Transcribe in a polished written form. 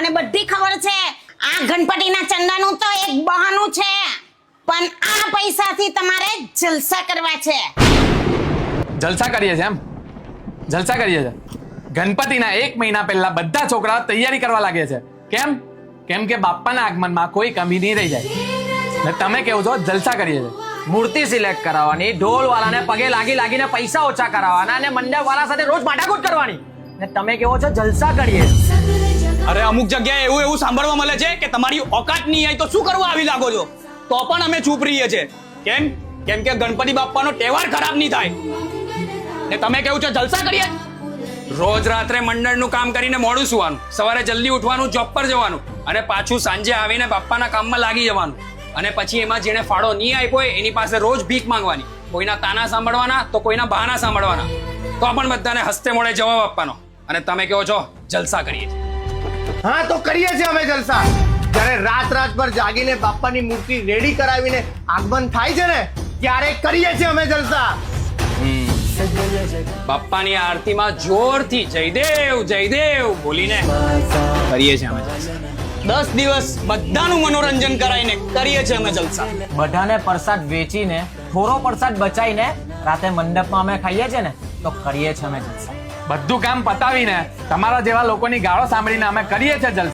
મને બધી ખબર છે. આ ગણપતિના ચંદાનું તો એક બહાનું છે, પણ આ પૈસાથી તમારે જલસા કરવા છે. જલસા કરીએ છે એમ? જલસા કરીએ છે. ગણપતિના 1 મહિના પહેલા બધા છોકરાઓ તૈયારી કરવા લાગે છે. કેમ? કેમ કે બાપાના આગમનમાં કોઈ કમી નહીં રહી જાય. ને તમે કેવો છો જલસા કરીએ છે. મૂર્તિ સિલેક્ટ કરાવવાની, ઢોલ વાળાને પગે લાગીને પૈસા ઓછા કરાવવાના અને મંડપ વાળા સાથે રોજ માટાકૂટ કરવાની. ને તમે કેવો છો જલસા કરીએ. અરે અમુક જગ્યાએ એવું સાંભળવા મળે છે કે તમારી ઓકાત નહીં આવી તો શું કરવા આવી લાગો છો, તો પણ અમે ચૂપ રહીએ છીએ. કેમ? કેમ કે ગણપતિ બાપ્પાનો તહેવાર ખરાબ નહીં થાય. ને તમે કેવું છો જલસા કરીએ. રોજ રાત્રે મંડળનું કામ કરીને મોડું સુવાનું, સવારે જલ્દી ઉઠવાનું, જોબ પર જવાનું અને પાછું સાંજે આવીને બાપ્પાના કામમાં લાગી જવાનું. અને પછી એમાં જેને ફાળો નહીં આપ્યો હોય એની પાસે રોજ ભીખ માંગવાની, કોઈના તાના સાંભળવાના તો કોઈના બહાના સાંભળવાના, તો પણ બધાને હસ્તે મોડે જવાબ આપવાનો. અને તમે કહો છો જલસા કરીએ. હા તો કરીએ છીએ અમે જલસા. જ્યારે રાત પર જાગીને બાપ્પાની મૂર્તિ રેડી કરાવીને આગમન થાય છે ને, ત્યારે કરીએ છીએ અમે જલસા. બાપ્પાની આરતીમાં જોરથી જયદેવ બોલીને કરીએ છીએ અમે જલસા. 10 દિવસ બધાનું મનોરંજન કરાવીને કરીએ છીએ અમે જલસા. બધાને પ્રસાદ વેચીને થોડો પ્રસાદ બચાવીને રાતે મંડપમાં અમે ખાઈએ છીએ ને, તો કરીએ છીએ અમે જલસા. બધું કામ પતાવીને તમારા જેવા લોકોની ગાળો સાંભળીને અમે કરીએ છીએ જલસા.